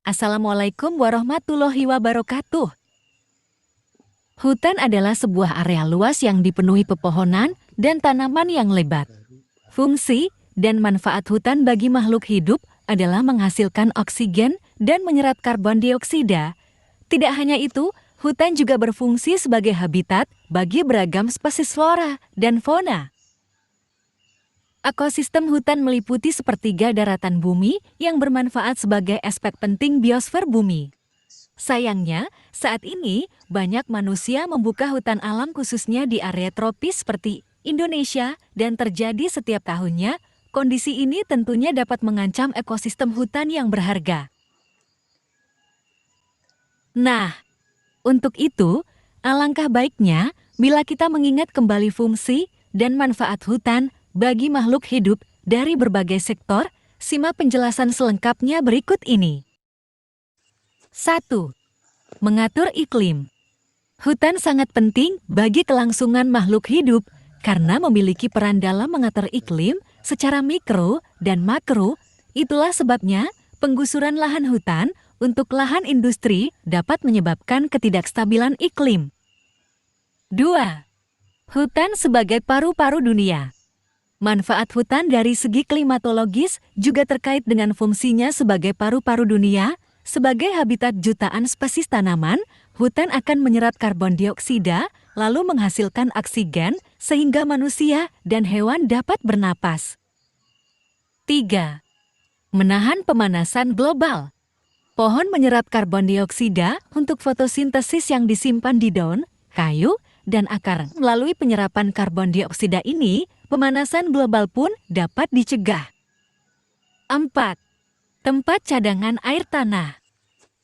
Assalamualaikum warahmatullahi wabarakatuh. Hutan adalah sebuah area luas yang dipenuhi pepohonan dan tanaman yang lebat. Fungsi dan manfaat hutan bagi makhluk hidup adalah menghasilkan oksigen dan menyerap karbon dioksida. Tidak hanya itu, hutan juga berfungsi sebagai habitat bagi beragam spesies flora dan fauna. Ekosistem hutan meliputi sepertiga daratan bumi yang bermanfaat sebagai aspek penting biosfer bumi. Sayangnya, saat ini banyak manusia membuka hutan alam khususnya di area tropis seperti Indonesia dan terjadi setiap tahunnya. Kondisi ini tentunya dapat mengancam ekosistem hutan yang berharga. Nah, untuk itu, alangkah baiknya bila kita mengingat kembali fungsi dan manfaat hutan bagi makhluk hidup dari berbagai sektor. Simak penjelasan selengkapnya berikut ini. 1. Mengatur iklim. Hutan sangat penting bagi kelangsungan makhluk hidup karena memiliki peran dalam mengatur iklim secara mikro dan makro. Itulah sebabnya penggusuran lahan hutan untuk lahan industri dapat menyebabkan ketidakstabilan iklim. 2. Hutan sebagai paru-paru dunia. Manfaat hutan dari segi klimatologis juga terkait dengan fungsinya sebagai paru-paru dunia. Sebagai habitat jutaan spesies tanaman, hutan akan menyerap karbon dioksida lalu menghasilkan oksigen sehingga manusia dan hewan dapat bernapas. 3. Menahan pemanasan global. Pohon menyerap karbon dioksida untuk fotosintesis yang disimpan di daun, kayu, dan akar. Melalui penyerapan karbon dioksida ini, pemanasan global pun dapat dicegah. 4. Tempat cadangan air tanah.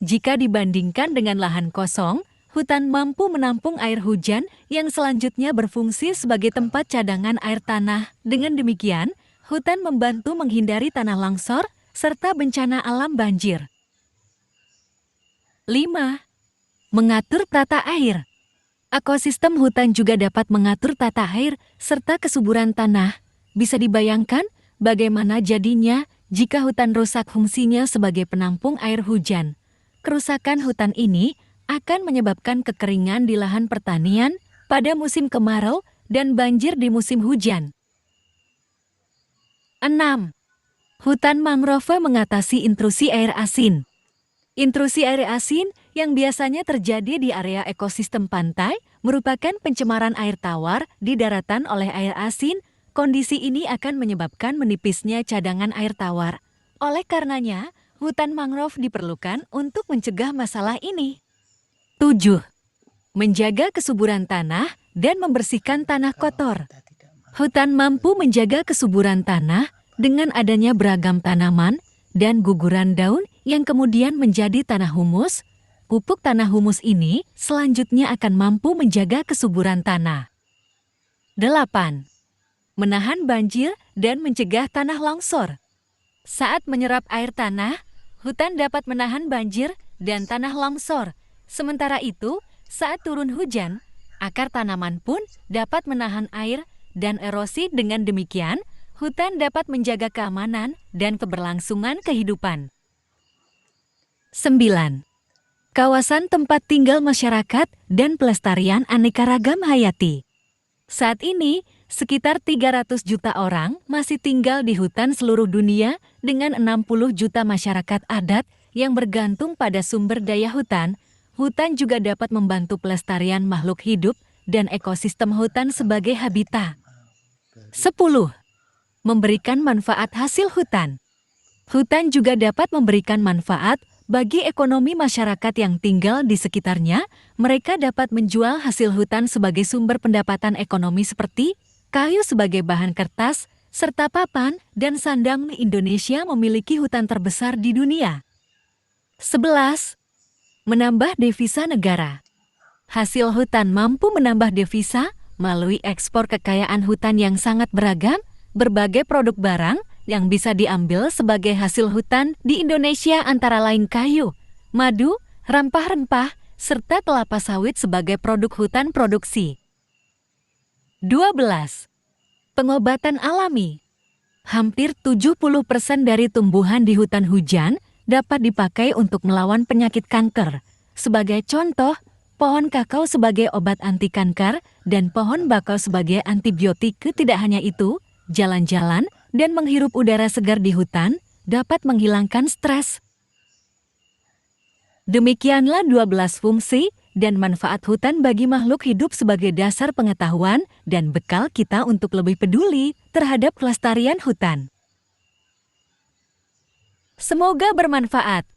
Jika dibandingkan dengan lahan kosong, hutan mampu menampung air hujan yang selanjutnya berfungsi sebagai tempat cadangan air tanah. Dengan demikian, hutan membantu menghindari tanah longsor serta bencana alam banjir. 5. Mengatur tata air. Ekosistem hutan juga dapat mengatur tata air serta kesuburan tanah. Bisa dibayangkan bagaimana jadinya jika hutan rusak fungsinya sebagai penampung air hujan. Kerusakan hutan ini akan menyebabkan kekeringan di lahan pertanian pada musim kemarau dan banjir di musim hujan. 6. Hutan mangrove mengatasi intrusi air asin. Intrusi air asin yang biasanya terjadi di area ekosistem pantai merupakan pencemaran air tawar di daratan oleh air asin. Kondisi ini akan menyebabkan menipisnya cadangan air tawar. Oleh karenanya, hutan mangrove diperlukan untuk mencegah masalah ini. 7. Menjaga kesuburan tanah dan membersihkan tanah kotor. Hutan mampu menjaga kesuburan tanah dengan adanya beragam tanaman dan guguran daun yang kemudian menjadi tanah humus. Pupuk tanah humus ini selanjutnya akan mampu menjaga kesuburan tanah. 8. Menahan banjir dan mencegah tanah longsor. Saat menyerap air tanah, hutan dapat menahan banjir dan tanah longsor. Sementara itu, saat turun hujan, akar tanaman pun dapat menahan air dan erosi. Dengan demikian, hutan dapat menjaga keamanan dan keberlangsungan kehidupan. 9. Kawasan tempat tinggal masyarakat dan pelestarian aneka ragam hayati. Saat ini, sekitar 300 juta orang masih tinggal di hutan seluruh dunia dengan 60 juta masyarakat adat yang bergantung pada sumber daya hutan. Hutan juga dapat membantu pelestarian makhluk hidup dan ekosistem hutan sebagai habitat. 10. Memberikan manfaat hasil hutan. Hutan juga dapat memberikan manfaat bagi ekonomi masyarakat yang tinggal di sekitarnya. Mereka dapat menjual hasil hutan sebagai sumber pendapatan ekonomi seperti kayu sebagai bahan kertas, serta papan dan sandang. Indonesia memiliki hutan terbesar di dunia. 11. Menambah devisa negara. Hasil hutan mampu menambah devisa melalui ekspor kekayaan hutan yang sangat beragam. Berbagai produk barang yang bisa diambil sebagai hasil hutan di Indonesia antara lain kayu, madu, rempah-rempah, serta kelapa sawit sebagai produk hutan produksi. 12. Pengobatan alami. Hampir 70% dari tumbuhan di hutan hujan dapat dipakai untuk melawan penyakit kanker. Sebagai contoh, pohon kakao sebagai obat anti kanker dan pohon bakau sebagai antibiotik. Tidak hanya itu, jalan-jalan dan menghirup udara segar di hutan dapat menghilangkan stres. Demikianlah 12 fungsi dan manfaat hutan bagi makhluk hidup sebagai dasar pengetahuan dan bekal kita untuk lebih peduli terhadap kelestarian hutan. Semoga bermanfaat.